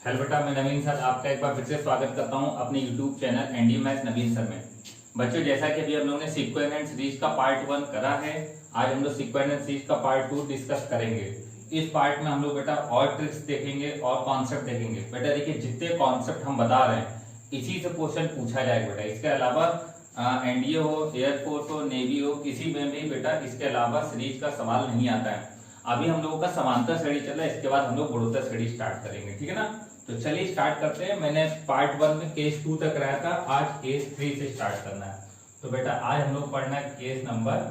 Hello बेटा, मैं नवीन sir आपका एक बार फिर से स्वागत करता हूं अपने यूट्यूब चैनल एनडी मैथ्स नवीन सर में। बच्चों, जैसा कि अभी हम लोगों ने सीक्वेंस एंड सीरीज का पार्ट 1 करा है, आज हम लोग सीक्वेंस एंड सीरीज का पार्ट 2 डिस्कस करेंगे। इस पार्ट में हम लोग बेटा और ट्रिक्स देखेंगे और कॉन्सेप्ट देखेंगे। बेटा देखिए, जितने कॉन्सेप्ट हम बता रहे हैं इसी से क्वेश्चन पूछा जाएगा बेटा। इसके अलावा एनडीए हो, एयरफोर्स हो, नेवी हो, किसी में भी बेटा इसके अलावा सीरीज का सवाल नहीं आता है। अभी हम लोगों का समांतर श्रेणी चल रहा है, इसके बाद हम लोग गुणोत्तर श्रेणी स्टार्ट करेंगे, ठीक है ना। तो चलिए स्टार्ट करते हैं। मैंने पार्ट 1 में केस 2 तक रहा था, आज केस 3 से स्टार्ट करना है। तो बेटा आज हम लोग पढ़ना है केस नंबर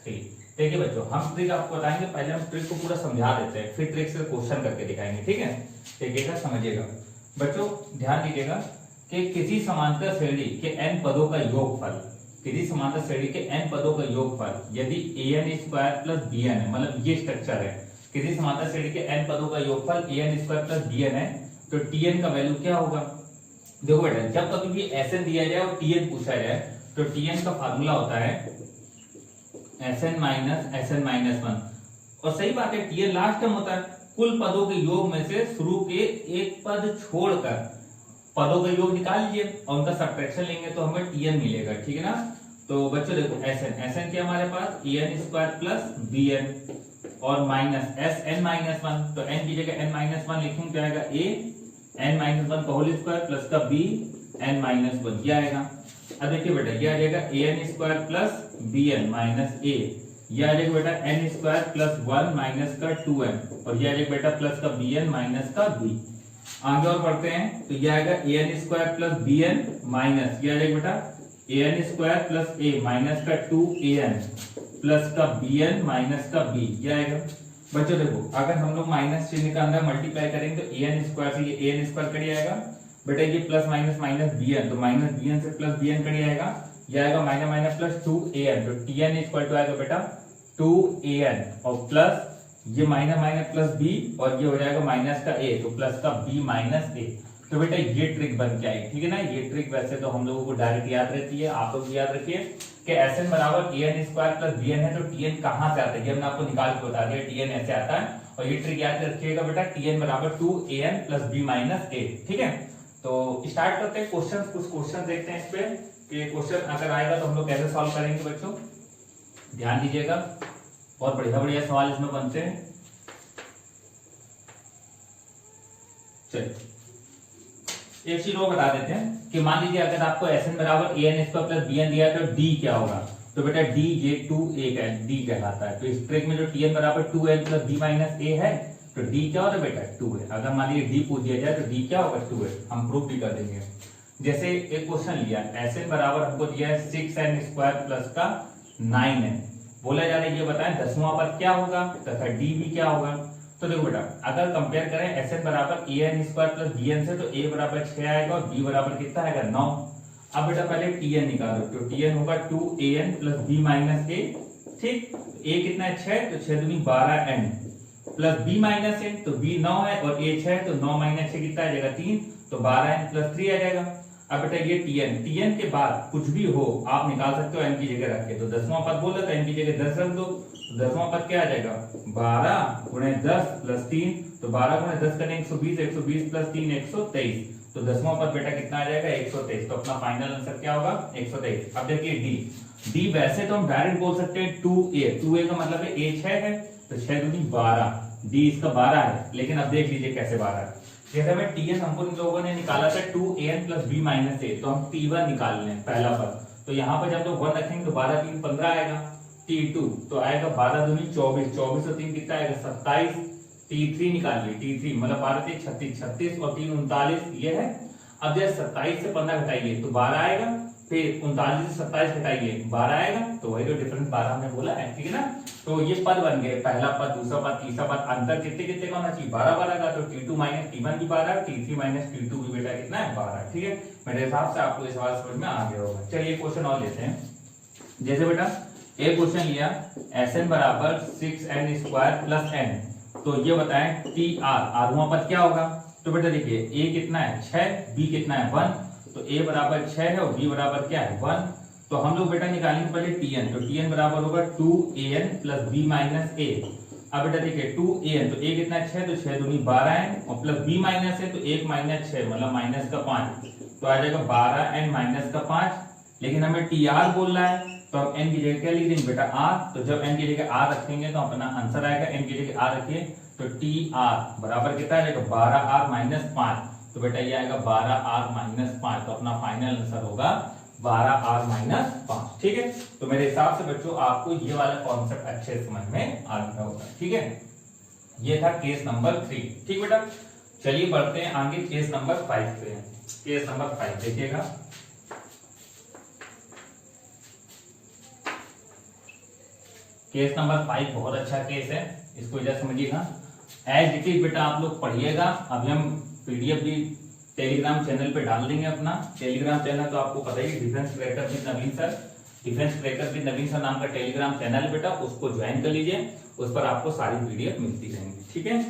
3। देखिए बच्चों, हम ट्रिक आपको बताएंगे, पहले हम ट्रिक को पूरा समझा देते हैं, फिर ट्रिक से क्वेश्चन करके दिखाएंगे, ठीक है। देखिएगा, समझिएगा बच्चों, ध्यान दीजिएगा कि किसी समांतर श्रेणी के n पदों का योगफल, किसी समांतर श्रेणी के n पदों का योगफल यदि an² + bn है, मतलब ये स्ट्रक्चर है, किसी समांतर श्रेणी के n पदों का योगफल an² + bn है, तो tn का वैल्यू क्या होगा। देखो बेटा, जब कभी भी Sn दिया जाए और tn पूछा जाए तो tn का फार्मूला होता है Sn - Sn-1। और सही बात है, tn लास्ट टर्म होता है। कुल पदों के योग में से शुरू के एक पद छोड़कर पदों का योग निकाल लीजिए और उनका सब्ट्रैक्शन लेंगे तो हमें tn मिलेगा, ठीक है ना। तो बच्चों देखो, Sn क्या हमारे पास an² + bn और माइनस Sn-1, तो n की जगह n-1 लिखेंगे, क्या आएगा a n-1 का होल स्क्वायर प्लस का b n-1, ये आएगा। अब देखिए बेटा, ये आ जाएगा an² + bn माइनस a, ये आ जाएगा बेटा n² + 1 माइनस का 2n, और ये आ जाएगा बेटा प्लस का bn माइनस का b। आगे और पढ़ते हैं, तो ये आएगा an² + bn माइनस, ये आ जाएगा बेटा an² + a माइनस का 2an प्लस का bn माइनस का b, ये आएगा। बच्चों देखो, अगर हम लोग माइनस चिन्ह का अंदर मल्टीप्लाई करेंगे तो an² से ये an² कट जाएगा बेटा, ये प्लस माइनस माइनस bn, तो माइनस bn से प्लस bn कट जाएगा, ये आएगा माइनस माइनस प्लस 2an, तो tn = आएगा बेटा 2an और प्लस ये माइनस माइनस प्लस b और ये हो जाएगा माइनस का a, तो प्लस का b माइनस a। तो बेटा ये ट्रिक बन के आई, ठीक है ना। ये ट्रिक वैसे तो हम लोगों को डायरेक्ट याद रहती है, आप लोग याद रखिए कि Sn बराबर an² + bn है, तो tn कहां से आता है ये हमने आपको निकाल के बता दिया, tn ऐसे आता है। और ये ट्रिक याद रखिएगा बेटा, tn बराबर 2an + b माइनस a, ठीक है। तो स्टार्ट करते हैं क्वेश्चन, कुछ क्वेश्चन देखते हैं इस पे कि क्वेश्चन अगर आएगा तो हम लोग कैसे सॉल्व करेंगे। बच्चों ध्यान दीजिएगा, बहुत बढ़िया बढ़िया सवाल इसमें बनते हैं। चलिए एक चीज और बता देते हैं कि मान लीजिए अगर आपको Sn बराबर an² + bn दिया है तो d क्या होगा। तो बेटा d ये 2a का d कहलाता है। तो इस ट्रिक में जो tn बराबर 2n + b माइनस a है, तो d क्या होता है बेटा 2 है। अगर मान लीजिए d पूछ दिया जाए तो d क्या होगा 2 है, हम प्रूफ भी कर देंगे। जैसे एक क्वेश्चन लिया, Sn बराबर हमको दिया है 6n² प्लस का 9n, बोला जा रहा है ये बताएं दसवां पद क्या होगा तथा d भी क्या होगा। तो देखो बेटा, अगर कंपेयर करें Sn बराबर an² + bn से, तो a बराबर 6 आएगा और b बराबर कितना आएगा 9। अब बेटा पहले tn निकालो, तो tn होगा 2an + b माइनस a, ठीक। a कितना है 6, तो 6 दूनी 12n plus b minus a, तो b 9 है और a 6, तो 9 माइनस 6 कितना आ जाएगा 3, तो 12n + 3 आ जाएगा। अब बेटा ये tn के बाद कुछ भी हो आप निकाल सकते हो n की जगह रख के, तो दसवां पद बोल रहा था n की जगह 10 रख दो, तो दसवां पद क्या आ जाएगा 12 × 10 + 3, तो 12 × 10 करें 120, 120 + 3 123, तो दसवां पद बेटा कितना आ जाएगा 123। तो अपना फाइनल आंसर क्या होगा 123। अब देखिए d वैसे तो हम डायरेक्ट बोल सकते हैं 2a का मतलब है a 6 है, तो 6 दूनी 12, d इसका 12 है। लेकिन अब देख लीजिए कैसे 12 है। जैसे हमें tn हमको इन लोगों ने निकाला था 2an + b माइनस a, तो हम t1 निकाल लें पहला पद, तो यहाँ पर जब लोग 1 रखेंगे तो 12 3 15 आएगा। t2 तो आएगा 12 दूनी 24, 24 और 3 कितना आएगा 27, t3 निकालिए, t3 मतलब 12 3 36, 36 और 3 39, ये है। अब जब 27 से 15 घटाइए तो 12 आएगा, फिर 39 से 27 घटाइए 12 आएगा, तो वही तो डिफरेंस 12 हमने बोला है, ठीक है ना। तो ये पद बन गए, पहला पद, दूसरा पद, तीसरा पद, अंतर कितने कितने का होना चाहिए 12 12 का, तो t2 - t1 भी 12, t3 - t2 भी बेटा कितना है 12, ठीक है। मेरे हिसाब से आपको ये सवाल समझ में आ गया होगा। चलिए क्वेश्चन और लेते हैं। जैसे बेटा एक क्वेश्चन लिया, Sn बराबर 6n² + n, तो ये बताएं tr आधवां पद क्या होगा। तो बेटा देखिए a कितना है 6, b कितना है 1, तो a बराबर 6 है और b बराबर क्या है 1। तो हम लोग बेटा निकालेंगे पहले tn, तो tn बराबर होगा 2an + b माइनस a। अब बेटा देखिए 2an, तो a कितना 6, तो 6 दूनी 12n और प्लस b माइनस है तो 1 माइनस 6 मतलब माइनस का 5, तो आ जाएगा 12n माइनस का 5। लेकिन हमें tr बोल रहा है तो हम n की जगह क्या लिख देंगे बेटा r, तो जब n की जगह r रखेंगे तो अपना आंसर आएगा, n की जगह r रखिए तो tr बराबर कितना आएगा 12r माइनस 5, तो बेटा ये आएगा 12r माइनस 5, तो अपना फाइनल आंसर होगा 12r माइनस 5। ठीक है, तो मेरे हिसाब से बच्चों आपको ये वाला कॉन्सेप्ट अच्छे समझ में आ गया होगा। ठीक है, ये था केस नंबर 3। ठीक बेटा, चलिए बढ़ते हैं आगे केस नंबर 5 पे। केस नंबर 5 देखिएगा, केस नंबर 5 बहुत अच्छा केस है, इसको इधर समझिएगा। एज इट इज बेटा आप लोग पढ़िएगा। अभी हम पीडीएफ भी टेलीग्राम चैनल पे डाल देंगे, अपना टेलीग्राम चैनल तो आपको पता ही, defence cracker with Naveen sir, defence cracker with Naveen sir नाम का टेलीग्राम चैनल बेटा, उसको ज्वाइन कर लीजिए, उस पर आपको सारी पीडीएफ मिलती रहेंगी। ठीक है,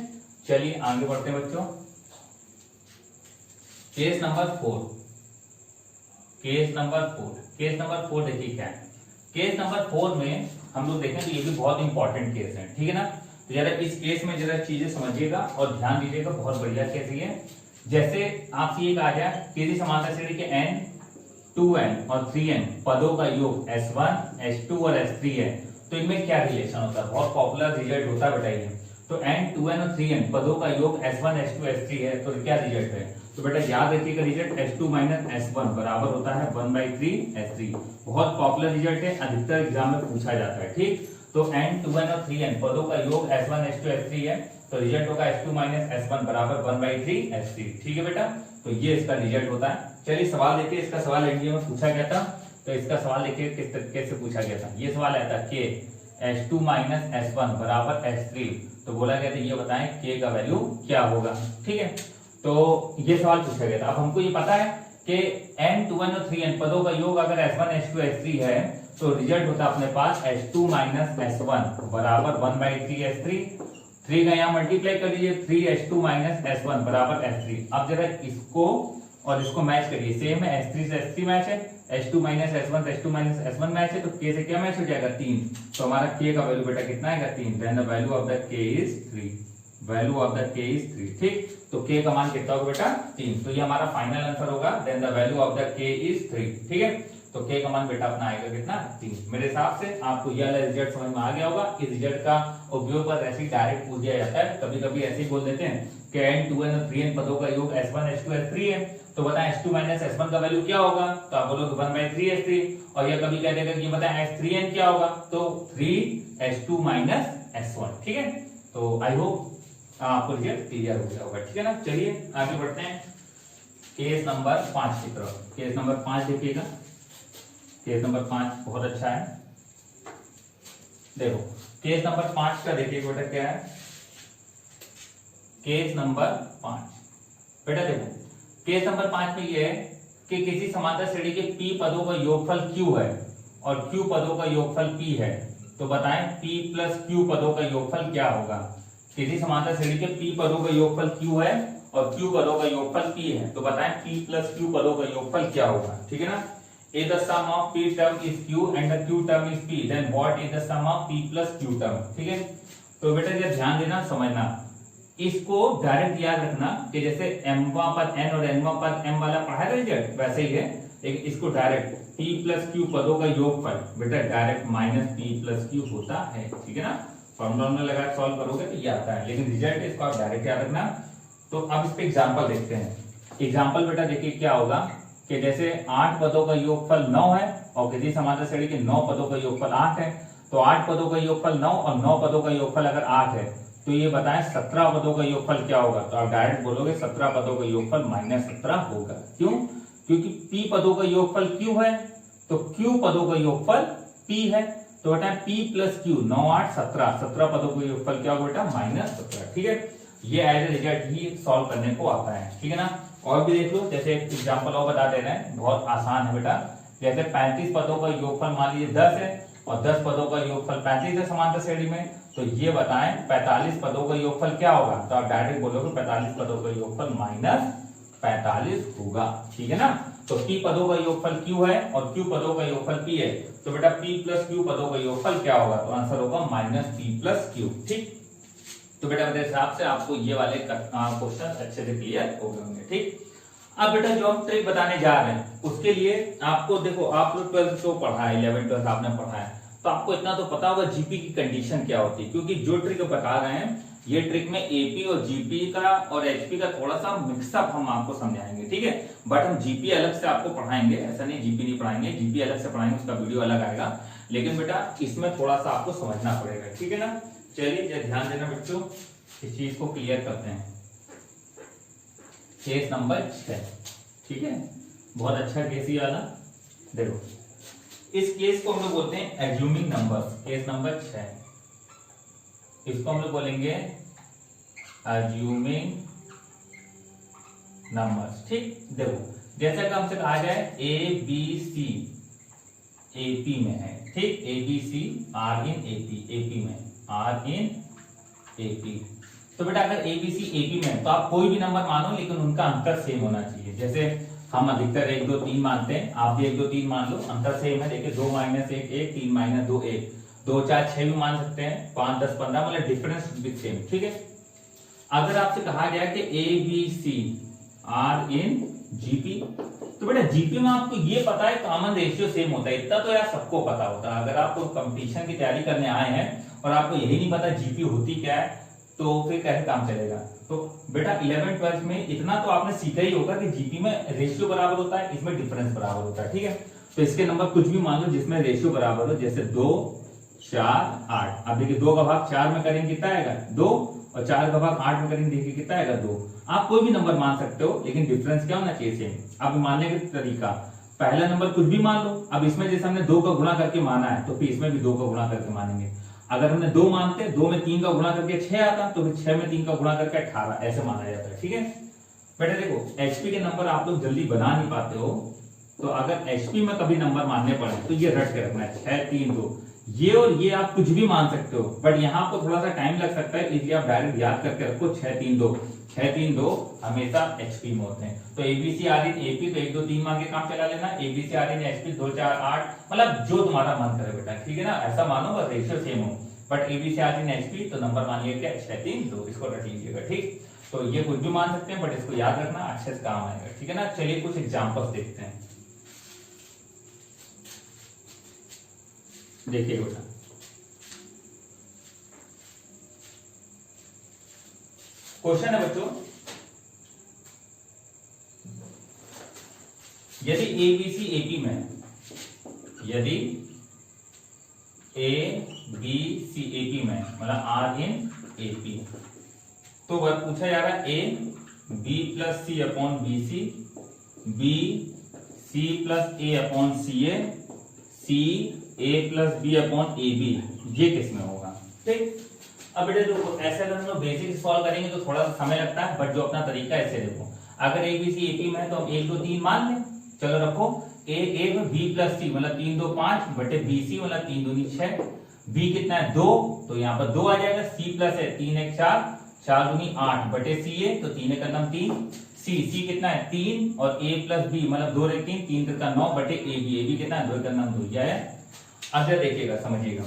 चलिए आगे बढ़ते हैं बच्चों। Case number 4, case number 4, case number 4 देखिए क्या है। केस नंबर 4 में हम लोग देखें तो ये भी बहुत इंपॉर्टेंट केस है। ठीक है ना, तो जरा इस केस में जरा चीजें समझिएगा और ध्यान दीजिएगा, बहुत बढ़िया केस है। जैसे आपसे ये कहा जाए किसी समांतर श्रेणी के n, 2n और 3n पदों का योग s1, s2 और s3 है, तो इनमें क्या रिलेशन होता है, बहुत पॉपुलर रिजल्ट होता है बताइए। तो n, 2n और 3n पदों का योग s1, s2, s3 है, तो क्या रिजल्ट है, तो बेटा याद रखिएगा रिजल्ट s2 माइनस s1 बराबर होता है 1/3 s3। बहुत पॉपुलर रिजल्ट है, अधिकतर एग्जाम में पूछा जाता है। ठीक, तो n, 2n और 3n पदों का योग s1, s2, s3 है, तो रिजल्ट होगा s2 माइनस s1 बराबर 1/3 s3। ठीक है बेटा, तो ये इसका रिजल्ट होता है। चलिए सवाल देखिए, इसका सवाल एनडीए में पूछा गया था, तो इसका सवाल देखिए किस तरीके से पूछा गया था। ये सवाल आया था कि s2 माइनस s1 बराबर s3, तो बोला गया था ये बताएं k का वैल्यू क्या होगा। ठीक है, तो ये सवाल पूछा गया था। अब हमको ये पता है कि n, 2n और 3n पदों का योग अगर s1, s2, s3 है, तो रिजल्ट होता है अपने पास s2 माइनस s1 बराबर 1/3 s3। 3 का यहाँ मल्टीप्लाई कर लीजिए, 3s2 माइनस s1 बराबर s3। अब जरा इसको और इसको मैच करिए, सेम है, s3 से s3 मैच है, s2 माइनस s1 से s2 माइनस s1 मैच है, तो k से क्या मैच हो जाएगा 3, तो हमारा k का वैल्यू बेटा कितना आएगा 3, then the value of the k is 3, value of the k is 3। ठीक, तो k का मान कितना होगा बेटा 3, तो ये हमारा फाइनल आंसर होगा, then the value of the k is 3। ठीक है, तो k का मान बेटा अपना आएगा कितना 3। मेरे हिसाब से आपको ये वाला रिजल्ट समझ में आ गया होगा। इस रिजल्ट का उपयोग पर ऐसे ही डायरेक्ट पूछ दिया जाता है, कभी कभी ऐसे ही बोल देते हैं कि n, 2n और 3n पदों का योग s1, s2, s3 है, तो बताएं s2 माइनस s1 का वैल्यू क्या होगा, तो आप बोलोगे 1/3 s3, और ये कभी कह देगा कि बताएं s3n क्या होगा, तो 3s2 माइनस s1। ठीक है, तो आई होप आपको रिजल्ट क्लियर हो गया होगा। ठीक है ना, चलिए आगे बढ़ते हैं केस नंबर 5 की तरफ। केस नंबर 5 देखिएगा, केस नंबर 5 बहुत अच्छा है। देखो केस नंबर 5 का देखिए बेटा क्या है, केस नंबर 5 बेटा देखो, केस नंबर 5 में ये है कि किसी समांतर श्रेणी के p पदों का योगफल q है और q पदों का योगफल p है, तो बताएं p प्लस q पदों का योगफल क्या होगा। किसी समांतर श्रेणी के p पदों का योगफल q है और q पदों का योगफल p है, तो बताएं p प्लस q पदों का योगफल क्या होगा। ठीक है ना, if the sum of p term is q and the q term is p, then what is the sum of p plus q term। ठीक है, तो बेटा ये ध्यान देना, समझना, इसको डायरेक्ट याद रखना कि जैसे m पर n और n पर m वाला पढ़ा है रिजल्ट, वैसे ही है, लेकिन इसको डायरेक्ट p प्लस q पदों का योगफल बेटा direct minus p plus q होता है। ठीक है ना, फॉर्मूला में लगा सॉल्व करोगे तो ये आता है, लेकिन रिजल्ट इसको आप डायरेक्ट याद रखना। तो अब इस पे एग्जांपल देखते हैं। एग्जांपल बेटा देखिए क्या होगा कि जैसे 8 पदों का योगफल 9 है और किसी समांतर श्रेणी के 9 पदों का योगफल 8 है, तो 8 पदों का योगफल 9 और 9 पदों का योगफल अगर 8 है, तो ये बताएं 17 पदों का योगफल क्या होगा, तो आप डायरेक्ट बोलोगे 17 पदों का योगफल माइनस 17 होगा। क्यों, क्योंकि p पदों का योगफल q है, तो q पदों का योगफल p है, तो बेटा p प्लस q 9 8 17, 17 पदों का योगफल क्या होगा बेटा माइनस 17। ठीक है, ये एज ए रिजल्ट ही सॉल्व करने को आता है। ठीक है ना, और भी देख लो, जैसे एक एग्जांपल और बता दे रहे हैं, बहुत आसान है बेटा। जैसे 35 पदों का योगफल मान लीजिए 10 है और 10 पदों का योगफल 35 है समांतर श्रेणी में, तो ये बताएं 45 पदों का योगफल क्या होगा, तो आप डायरेक्ट बोलोगे 45 पदों का योगफल माइनस 45 होगा। ठीक है ना, तो p पदों का योगफल q है और q पदों का योगफल p है, तो बेटा p प्लस q पदों का योगफल क्या होगा, तो आंसर होगा माइनस p प्लस q। ठीक, तो बेटा मेरे हिसाब से आपको ये वाले क्वेश्चन अच्छे से क्लियर हो गए होंगे। ठीक, अब बेटा जो हम ट्रिक बताने जा रहे हैं उसके लिए आपको देखो, आप लोग 12th तो पढ़ा है, 11 12 आपने पढ़ा है, तो आपको इतना तो पता होगा जीपी की कंडीशन क्या होती है, क्योंकि जो ट्रिक बता रहे हैं ये ट्रिक में एपी और जीपी का और एचपी का थोड़ा सा मिक्सअप हम आपको समझाएंगे। ठीक है, बट हम जीपी अलग से आपको पढ़ाएंगे, ऐसा नहीं जीपी नहीं पढ़ाएंगे, जीपी अलग से पढ़ाएंगे, उसका वीडियो अलग आएगा, लेकिन बेटा इसमें थोड़ा सा आपको समझना पड़ेगा। ठीक है ना, चलिए ध्यान देना बच्चों, इस चीज को क्लियर करते हैं। केस नंबर 6, ठीक है, बहुत अच्छा केस ये वाला। देखो इस केस को हम लोग बोलते हैं एज्यूमिंग नंबर्स, केस नंबर 6, इसको हम लोग बोलेंगे एज्यूमिंग नंबर्स। ठीक, देखो जैसा कि हमसे कहा जाए ए बी सी एपी में है, ठीक, A B C are in AP, AP में आर इन एपी, तो बेटा अगर ए बी सी एपी में है तो आप कोई भी नंबर मानो लेकिन उनका अंतर सेम होना चाहिए। जैसे हम अधिकतर 1 2 3 मानते हैं, आप भी 1 2 3 मान लो, अंतर सेम है। देखिए 2 - 1 1, 3 - 2 1, 2 4 6 भी मान सकते हैं, 5 10 15, मतलब डिफरेंस विद सेम। ठीक है, अगर आपसे कहा गया कि A B C are in GP, तो बेटा जीपी में आपको ये पता है कॉमन रेशियो सेम होता है, इतना तो यार सबको पता होता है। अगर आप कंपटीशन की तैयारी करने आए हैं और आपको यही नहीं पता जीपी होती क्या है, तो फिर कैसे काम चलेगा। तो बेटा 11 12 में इतना तो आपने सीखा ही होगा कि जीपी में रेशियो बराबर होता है, इसमें डिफरेंस बराबर होता है। ठीक है, तो इसके नंबर कुछ भी मान लो जिसमें रेशियो बराबर हो, जैसे 2 4 8। अब देखिए 2 का भाग 4 में करेंगे कितना आएगा 2, और 4 का भाग 8 में करेंगे देखिए कितना आएगा 2। आप कोई भी नंबर मान सकते हो लेकिन डिफरेंस क्या होना चाहिए सेम। अब मानने का तरीका, पहला नंबर कुछ भी मान लो, अब इसमें जैसे हमने 2 का गुणा करके माना है तो फिर इसमें भी 2 का गुणा करके मानेंगे। अगर हमने 2 मानते, 2 में 3 का गुणा करके 6 आता, तो फिर 6 में 3 का गुणा करके 18, ऐसे माना जाता है। ठीक है बेटा, देखो एचपी के नंबर आप लोग जल्दी बना नहीं पाते हो, तो अगर एचपी में कभी नंबर मानने पड़े तो ये रट के रखना है 6 3 2, ये और ये आप कुछ भी मान सकते हो, बट यहाँ आपको थोड़ा सा टाइम लग सकता है, इसलिए आप डायरेक्ट याद करके रखो 6 3 2, 6 3 2 हमेशा एचपी में होते हैं। तो एबीसी आर इन एपी, तो 1 2 3 मान के काम चला लेना, एबीसी आर इन एचपी 2 4 8, मतलब जो तुम्हारा मन करे बेटा। ठीक है ना, ऐसा मानो बस रेशियो सेम हो, but ABC are in HP तो नंबर मानिए क्या 6 3 2, इसको रख लीजिएगा। ठीक, तो ये कुछ भी मान सकते हैं, बट इसको याद रखना, अच्छे से काम आएगा। ठीक है ना, चलिए कुछ एग्जाम्पल्स देखते हैं। देखिए बेटा, क्वेश्चन है बच्चों, यदि ए बी सी एपी में, यदि ए बी सी एपी में, मतलब आर इन एपी, तो वह पूछा जा रहा है ए B plus C upon B C, B C plus A upon C A, C A plus B upon A B, ये किसमें होगा। ठीक, अब बेटे देखो ऐसे अगर हम लोग बेसिक सॉल्व करेंगे तो थोड़ा सा समय लगता है, बट जो अपना तरीका है ऐसे देखो, अगर ए बी सी एपी में है तो हम 1 2 3 मान लें, चलो रखो ए बी प्लस सी, मतलब 3 2 5 बटे बी सी, मतलब 3 दूनी 6, बी कितना है 2, तो यहाँ पर 2 आ जाएगा, सी प्लस है 3 1 4, 4 दूनी 8 बटे सी ए, तो 3 1 का 3, सी कितना है 3, और ए प्लस बी मतलब 2 1 3, 3 का 9 बटे ए बी कितना है 2 का 2, क्या है। अब जरा देखिएगा समझिएगा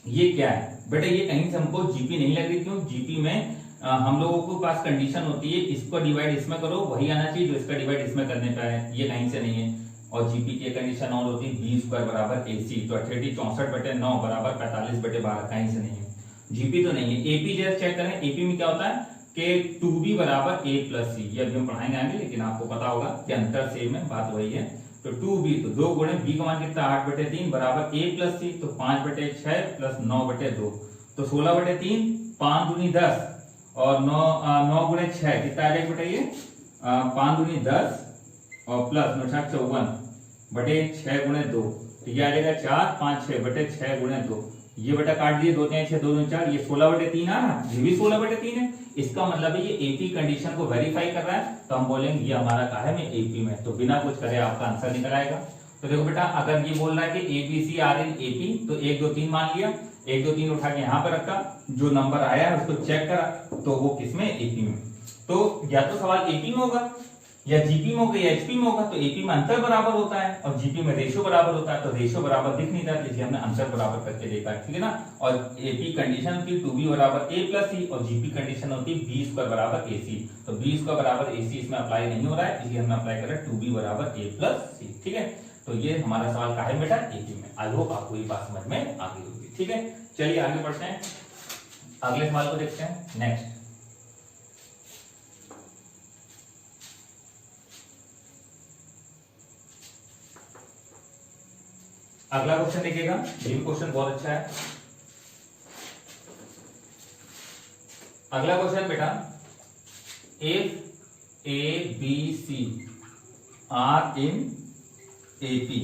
ये क्या है बेटा, ये कहीं से हमको जीपी नहीं लग रही, क्यों जीपी में हम लोगों को पास कंडीशन होती है इसको डिवाइड इसमें करो, वही आना चाहिए जो इसका डिवाइड इसमें करने का है, ये कहीं से नहीं है। और जीपी की कंडीशन और होती है बी स्क्वायर बराबर एसी, तो 68 64 बटे 9 बराबर 45 बटे 12, कहीं से नहीं है, जीपी तो नहीं है। एपी जैसे चेक करें, एपी में क्या होता है कि 2b बराबर a प्लस सी, ये अभी हम पढ़ाएंगे आगे, लेकिन आपको पता होगा कि अंतर सेम है, बात वही है। तो 2b, तो 2 गुणे b का मान कितना 8 बटे 3 बराबर a प्लस सी, तो 5 बटे 6 प्लस 9 बटे 2, तो 16 बटे 3, 5 दूनी 10, और 9 गुणे 6 कितना आ जाएगा बेटा, ये 5 दूनी 10 और प्लस 9 6 54 बटे 6 गुणे 2, तो ये आ जाएगा 4 5 6 बटे 6 गुणे 2, ये बेटा काट दिए, 2 3 6 2 2 4, ये 16 बटे 3 आ रहा, ये भी 16 बटे 3 है, इसका मतलब है ये एपी कंडीशन को वेरीफाई कर रहा है, तो हम बोलेंगे ये हमारा कहा है में एपी में, तो बिना कुछ करे आपका आंसर निकल आएगा। तो देखो बेटा, अगर ये बोल रहा है कि एबीसी आर इन एपी, तो 1 2 3 मान लिया, 1 2 3 उठा के यहाँ पे रखा, जो नंबर आया है उसको चेक करा, तो वो किसमें एपी में, तो या तो सवाल एपी में होगा या जीपी में होगा या एचपी में होगा, तो एपी में अंतर बराबर होता है और जीपी में रेशियो बराबर होता है, तो रेशियो बराबर दिख नहीं रहा, इसलिए हमने अंतर बराबर करके देखा, ठीक है ना। और एपी कंडीशन होती है 2b बराबर a प्लस सी, और जीपी कंडीशन होती है b स्क्वायर बराबर ac, तो b स्क्वायर बराबर ac इसमें अप्लाई नहीं हो रहा है, इसलिए हमने अप्लाई करा 2b बराबर a प्लस सी, ठीक है। तो ये हमारा सवाल कहाँ है बेटा, एपी में। आई होप आपको ये बात समझ में आ गई होगी, ठीक है। चलिए आगे बढ़ते हैं, अगले सवाल को देखते हैं। नेक्स्ट अगला क्वेश्चन देखिएगा, ये भी क्वेश्चन बहुत अच्छा है। अगला क्वेश्चन बेटा, if A B C are in AP,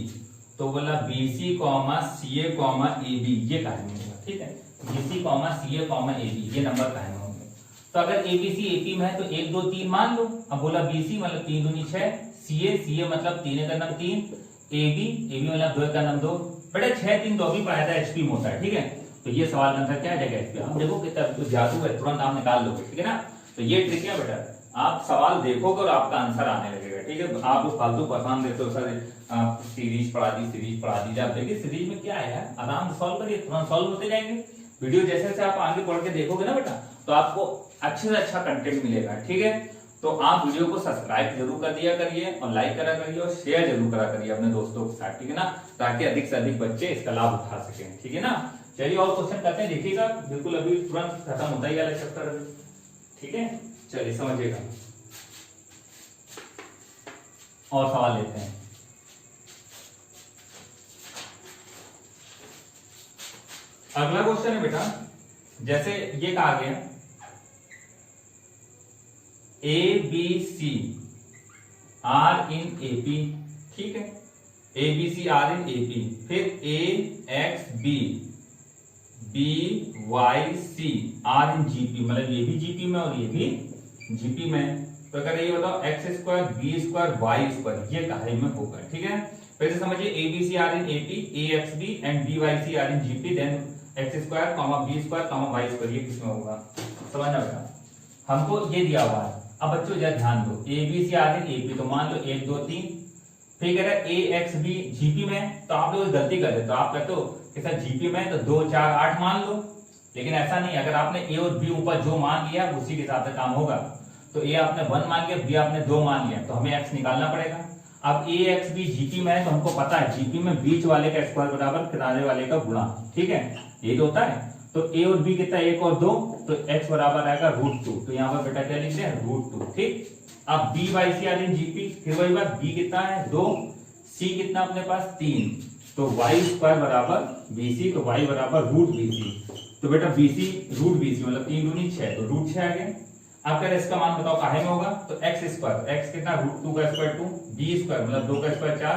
तो बोला BC comma CA comma AB, ये कायम होगा, ठीक है। BC comma CA comma AB, ये नंबर कायम होंगे। तो अगर एबीसी एपी में है तो 1 2 3 मान लो। अब बोला बीसी मतलब 3 दूनी 6, सीए सीए मतलब 3 का नाम 3, एबी एबी मतलब 2 का नाम 2। बेटा 6 3 2 भी पढ़ाया था, एचपी में होता है, ठीक है। तो ये सवाल का आंसर क्या है, एचपी। हम देखो कितना तो जादू है, तुरंत आप निकाल लोगे, ठीक है ना। तो ये ट्रिक है बेटा, आप सवाल देखोगे और आपका आंसर आने लगेगा, ठीक है। आप वो फालतू परेशान देते हो सर, आप सीरीज पढ़ा दी, आप देखिए सीरीज में क्या है, आराम से सॉल्व करिए, तुरंत सॉल्व होते जाएंगे। वीडियो जैसे जैसे आप आगे पढ़ के देखोगे ना बेटा, तो आपको अच्छे से अच्छा कंटेंट मिलेगा, ठीक है। तो आप वीडियो को सब्सक्राइब जरूर कर दिया करिए और लाइक करा करिए और शेयर जरूर करा करिए अपने दोस्तों के साथ, ठीक है ना, ताकि अधिक से अधिक बच्चे इसका लाभ उठा सकें, ठीक है ना। चलिए और क्वेश्चन करते हैं, देखिएगा बिल्कुल अभी तुरंत खत्म होता ही वाला चैप्टर अभी, ठीक है। चलिए समझिएगा और सवाल लेते हैं। अगला क्वेश्चन है बेटा, जैसे ये कहा गया a B C are in AP, ठीक है। A B C are in AP, फिर a x b b Y C are in GP, मतलब ये भी जीपी में और ये भी जीपी में। तो अगर ये बताओ X square B square Y square, ये काहे में होगा, ठीक है। फिर से समझिए, A B C are in AP, A x B and B Y C are in GP, then X square comma B square comma Y square, ये किसमें होगा, समझना बेटा। हमको ये दिया हुआ है, अब बच्चों जरा ध्यान दो, A B C are in AP, तो मान लो 1 2 3, फिर कह रहा है ए एक्स बी जीपी में, तो आप लोग गलती कर देते हो, आप कहते हो कि सर जीपी में तो 2 4 8 मान लो, लेकिन ऐसा नहीं। अगर आपने ए और बी ऊपर जो मान लिया उसी के हिसाब से काम होगा। तो ए आपने 1 मान लिया, बी आपने 2 मान लिया, तो हमें एक्स निकालना पड़ेगा। अब ए एक्स बी जीपी में है, तो हमको पता है जीपी में बीच वाले का स्क्वायर बराबर किनारे वाले का गुणा, ठीक है, ये तो होता है। तो ए और बी कितना, 1 और 2, तो x बराबर आएगा √2, तो यहाँ पर बेटा क्या लिख रहे हैं, √2, ठीक। अब B Y C are in GP, फिर वही बात, बी कितना है 2, सी कितना अपने पास 3, तो वाई स्क्वायर बराबर बीसी, तो वाई बराबर √BC, तो बेटा BC √BC मतलब 3 दूनी 6, तो √6 आ गया। अब कह रहे इसका मान बताओ काहे में होगा, तो x स्क्वायर, x कितना √2 का स्क्वायर 2, b स्क्वायर मतलब 2 का स्क्वायर 4,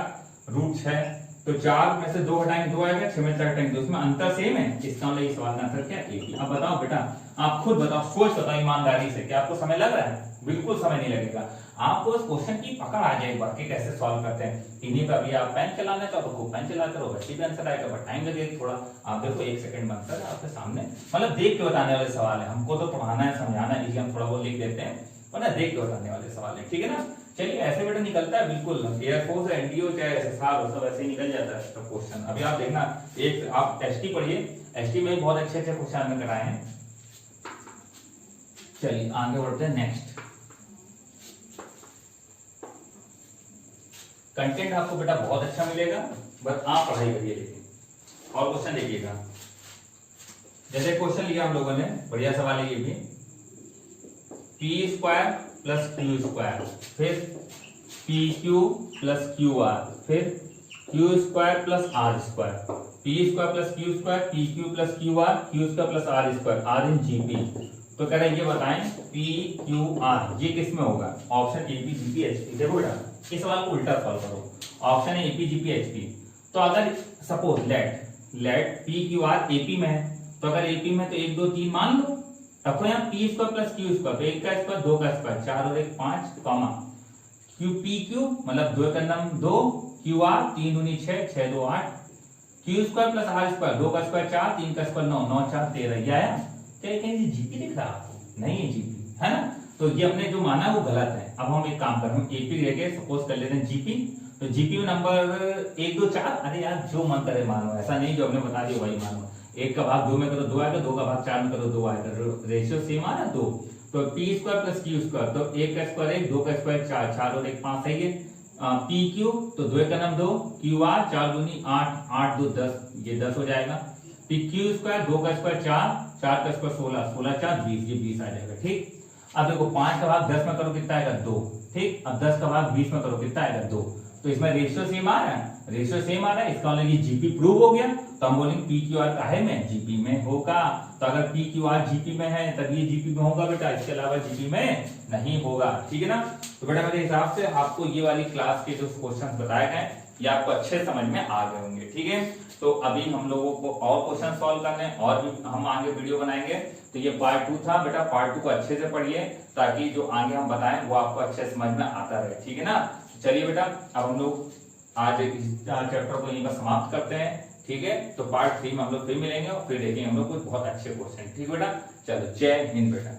√6, तो 4 में से 2 हटाएंगे 2 आएगा, 6 में 4 हटाएंगे 2, उसमें अंतर सेम है, इसका मतलब ये सवाल का आंसर क्या है, अब बताओ बेटा, आप खुद बताओ, सोच बताओ ईमानदारी से, क्या आपको समय लग रहा है, बिल्कुल समय नहीं लगेगा। आपको इस क्वेश्चन की पकड़ आ जाएगी बाकी कैसे सॉल्व करते हैं। इन्हीं पर भी आप पेन चलाने का तो खूब पेन चलाते रहो, बच्चे भी आंसर आएगा, बट टाइम लगेगा थोड़ा। आप देखो 1 सेकंड में आंसर आपके सामने, मतलब देख के बताने वाले सवाल है, हमको तो पढ़ाना है समझाना है, इसलिए हम थोड़ा बहुत लिख देते हैं, वरना देख के बताने वाले सवाल है, ठीक है ना। चलिए ऐसे बेटा निकलता है, बिल्कुल एयरफोर्स एनडीओ चाहे एसएसआर हो, सब ऐसे ही निकल जाता है क्वेश्चन। अभी आप देखना, एक आप एसटी पढ़िए, एसटी में बहुत अच्छे अच्छे क्वेश्चन हमने कराए हैं। चलिए आगे बढ़ते हैं, नेक्स्ट कंटेंट आपको बेटा बहुत अच्छा मिलेगा, बस आप पढ़ाई करिए। लेकिन और क्वेश्चन देखिएगा, जैसे क्वेश्चन लिया हम लोगों ने, बढ़िया सवाल है ये भी, p square plus q square, फिर p q plus q r, फिर q square plus are square, p square plus q square, p q plus q square plus are square, r in GP. तो कह रहे हैं ये बताएं P Q R ये किस में होगा, ऑप्शन एपी जीपी एचपी। देखो बेटा इस सवाल को उल्टा सॉल्व करो, ऑप्शन है एपी जीपी एचपी। तो अगर suppose let P Q R AP में है, तो अगर एपी में तो 1 2 3 मान लो, रखो यहाँ P square plus q square, 1 का स्क्वायर 2 का स्क्वायर, 4 और 1 5, कॉमा क्यू पी क्यू मतलब 2 का नाम 2, क्यू आर 3 दूनी 6, 6 2 8, Q square plus are square, 2 का स्क्वायर 4, 3 का स्क्वायर 9, 9 4 13, ये आया। क्या कहीं जीपी दिख रहा है आपको, नहीं है जीपी, है ना। तो ये हमने जो माना वो गलत है। अब हम एक काम करें, हम एपी लेके सपोज कर लेते हैं जीपी। तो जीपी में नंबर 1 2 4, अरे यार जो मन करे मानो, ऐसा नहीं जो हमने बता दिया वही मानो। 1 का भाग 2 में करो 2 आएगा, 2 का भाग 4 में करो 2 आएगा, रेशियो सेम आ ना 2। तो P square plus q square, तो 1 का स्क्वायर 1, 2 का स्क्वायर 4, 4 और 1 5 सही है। पी क्यू तो 2 का नाम 2, क्यू आर 4 दूनी 8, 8 2 10, ये 10 हो जाएगा। पी क्यू स्क्वायर 2 का स्क्वायर 4, 4 का स्क्वायर 16, 16 4 20, ये 20 आ जाएगा। ठीक, अब देखो 5 का भाग 10 में करो कितना आएगा 2। ठीक, अब 10 का भाग 20 में करो कितना आएगा 2। तो इसमें रेशियो सेम आ रहा है, रेशियो सेम आ रहा है, इसका मतलब ये जीपी प्रूव हो गया। तो हम बोलेंगे पी क्यू आर काहे में, जीपी में होगा। तो अगर पी क्यू आर जीपी में है तब ये जीपी में होगा बेटा, इसके अलावा जीपी में नहीं होगा। ठीक है ना। तो बेटा मेरे हिसाब से आपको ये वाली क्लास के जो क्वेश्चन बताए गए ये आपको अच्छे समझ में आ गए होंगे। ठीक है, तो अभी हम लोगों को और क्वेश्चन सॉल्व करने हैं और भी हम आगे वीडियो बनाएंगे। तो ये पार्ट 2 था बेटा, पार्ट 2 को अच्छे से पढ़िए ताकि जो आगे हम बताएं वो आपको अच्छे समझ में आता रहे। ठीक है ना। चलिए बेटा, अब हम लोग आज चैप्टर को यहीं पर समाप्त करते हैं। ठीक है, तो पार्ट 3 में हम लोग फिर मिलेंगे और फिर देखेंगे हम लोग कुछ बहुत अच्छे क्वेश्चन। ठीक बेटा, चलो जय हिंद बेटा।